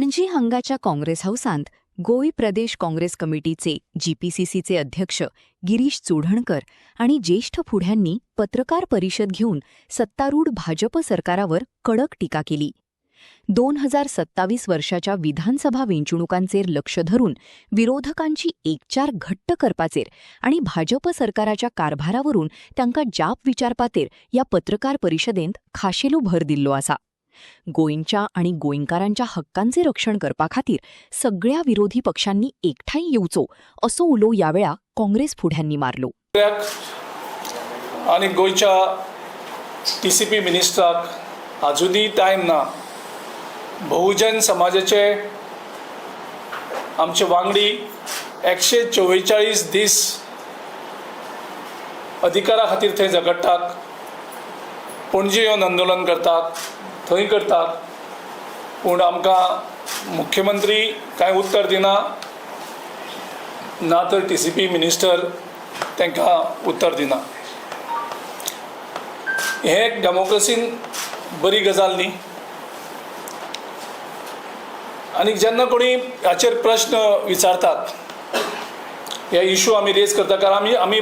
पणजी हांगाच्या काँग्रेस हाऊसांत गोय प्रदेश काँग्रेस कमिटीचे जीपीसीसीचे अध्यक्ष गिरीश चोडणकर आणि ज्येष्ठ फुड्यांनी पत्रकार परिषद घेऊन सत्तारूढ भाजप सरकारावर कडक टीका केली. 2027 वर्षाच्या विधानसभा वेंचणुकांचेर लक्ष धरून विरोधकांची एकचार घट्ट करपाचेर आणि भाजप सरकाराच्या कारभारावरून तांकां जाप विचारपाचेर या पत्रकार परिशदेंत खाशेलो भर दिल्लो आसा. गोंयच्या आणि गोंयकारांच्या हक्कांचे रक्षण करपा खातीर सगळ्या विरोधी पक्षांनी एकठांय येवचो असो उलो यावेळा काँग्रेस फुड्यांनी मारलो. आणि गोंयच्या टीसीपी मिनिस्टराक अजूनही टायम ना. बहुजन समाजाचे आमचे वांगडी 144 दीस अधिकारा खातीर थंय झगडटात, पणजी येवन आंदोलन करतात, थंय करतात, पूण आमकां मुख्यमंत्री कांय उत्तर दिना, ना तर टीसीपी मिनिस्टर तांकां उत्तर दिना. हे डेमोक्रेसीन बरी गजाल न्ही. आनी जेन्ना कोणी हाचेर प्रश्न विचारतात, हे इशू आमी रेज करता, कारण आमी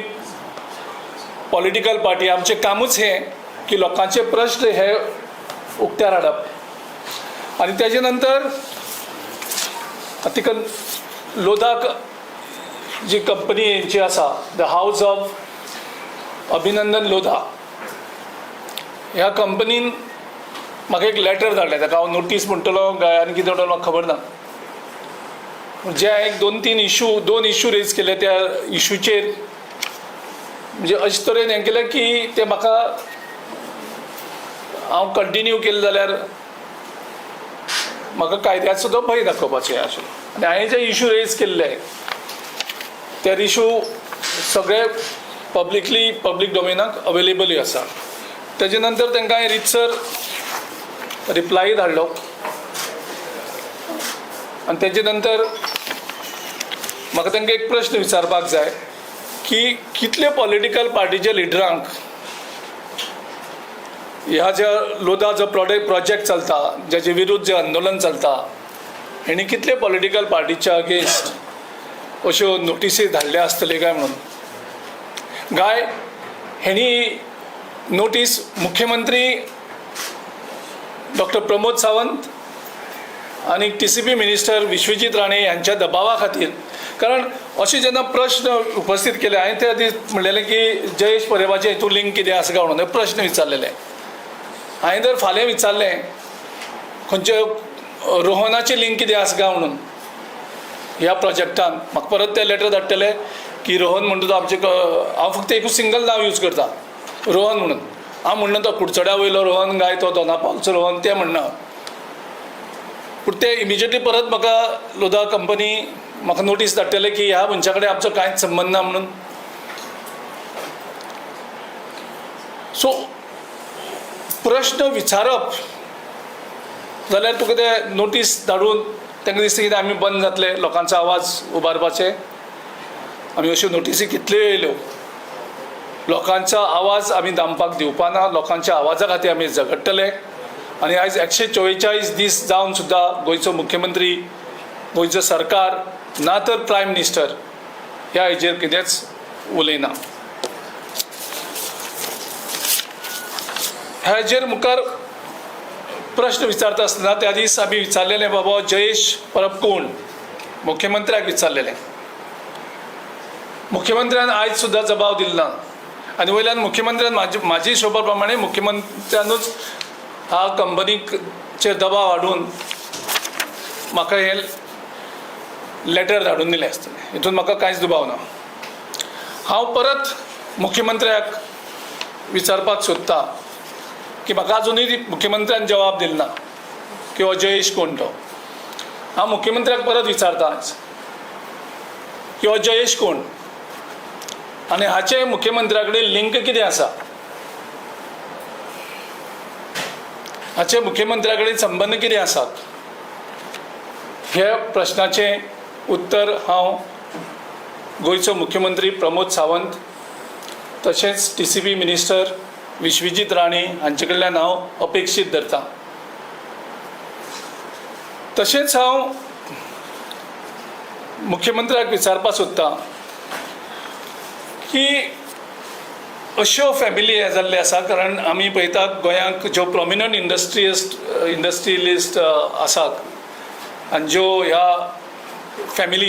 पॉलिटिकल पार्टी, आमचें कामूच हें की लोकांचे प्रश्न हे उक्त्यार हाडप. आनी तेजे नंतर तिका लोधाक जी कंपनी जी आसा, द हाऊस ऑफ अभिनंदन लोधा, ह्या कंपनीन म्हाका एक लेटर धाडलें. ताका हांव नोटीस म्हणटलो काय आनी कितें म्हणटलो म्हाका खबर ना. जे एक दोन इशू रेज केले, त्या इशूचेर म्हणजे अशे तरेन हें केलें की ते म्हाका हांव कंटिन्यू केलें जाल्यार म्हाका कायद्याचो सुद्दां भंय दाखोवपाचें आशिल्लो. आनी हांवें जे इशू रेज केल्ले ते इशू सगळे पब्लीक डोमेनाक अवेलेबलूय आसा. तेजे नंतर तांकां हांवें रितसर रिप्लाय धाडलो. आनी तेजे नंतर म्हाका तांकां एक प्रश्न विचारपाक जाय की कितले पॉलिटिकल पार्टीच्या लिडरांक ह्या ज्या लोधा जो प्रोजेक्ट चलता, जाचे विरुद्ध जे आंदोलन चलता, हेणी कितले पॉलिटिकल पार्टीच्या अगेन्स्ट अश्यो नोटीसी धाडल्या आसतले काय म्हणून. काय हेणी नोटीस मुख्यमंत्री डॉक्टर प्रमोद सावंत आणि टीसीपी मिनिस्टर विश्वजीत राणे यांच्या दबावा खातीर, कारण अशें जेन्ना प्रश्न उपस्थित केले, हांवें त्या दीस म्हणलेलें की जयेश परेबाचें हितून लिंक कितें आसा काय म्हणून प्रश्न विचारलेले. हांवें तर फाल्यां विचारलें खंयचे रोहनाचें लिंक कितें आसा काय म्हणून ह्या प्रोजेक्टान. म्हाका परत ते लेटर धाडटले की रोहन म्हणटा तो आमचे, हांव फक्त एकूच सिंगल नांव यूज करता, रोहन म्हणून. हांव म्हणना तो कुडचड्या वयलो रोहन काय तो दोनापावलचो रोहन तें म्हणना. पूण ते इमिजिएटली परत म्हाका लोधा कंपनी म्हाका नोटीस धाडटले की ह्या मनशा कडेन आमचो कांयच संबंद ना म्हणून. सो प्रश्न विचारप जाल्यार तुका ते नोटीस धाडून तांकां दिसता की आमी बंद जातले लोकांचो आवाज उबारपाचे. आमी अश्यो नोटीसी कितल्यो येयल्यो. लोकांचो आवाज आमी दामपाक दिवपाना, लोकांच्या आवाजा खातीर आमी झगडटले. आनी आयज 144 दीस जावन सुद्दां गोंयचो मुख्यमंत्री, गोंयचो सरकार, ना तर प्रायम मिनिस्टर ह्या हेजेर कितेंच उलयना. हेजेर मुखार प्रश्न विचारता आसतना त्या दीस आमी विचारलेलें, बाबा जयेश परब कोण, मुख्यमंत्र्याक विचारलेलें. मुख्यमंत्र्यान आयज सुद्दां जबाब दिलो ना. आनी वयल्यान मुख्यमंत्र्यान म्हाजी हिशोबा प्रमाणे मुख्यमंत्र्यानूच ह्या कंपनीचेर दबाव हाडून म्हाका हें लेटर धाडून दिलें आसतलें. हितून म्हाका कांयच दुबाव ना. हांव परत मुख्यमंत्र्याक विचारपाक सोदतां की म्हाका अजुनूय मुख्यमंत्र्यान जबाब दिलो ना की हो जयेश कोण तो. हांव मुख्यमंत्र्याक परत विचारतां की हो जयेश कोण आनी हाचे मुख्यमंत्र्या कडेन लिंक कितें आसा, हाचे मुख्यमंत्र्या कडेन संबंद कितें आसात. हे प्रश्नाचें उत्तर हांव गोंयचो मुख्यमंत्री प्रमोद सावंत तशेंच टीसीपी मिनिस्टर विश्वजीत राणे हांचे कडल्यान हांव अपेक्षीत धरतां. तशेंच हांव मुख्यमंत्र्याक विचारपाक सोदतां की अश्यो फॅमिली हे जाल्ले आसा, कारण आमी पळयतात गोंयांत ज्यो प्रॉमिनंट इंडस्ट्रियलिस्ट आसात आनी ज्यो ह्या फॅमिली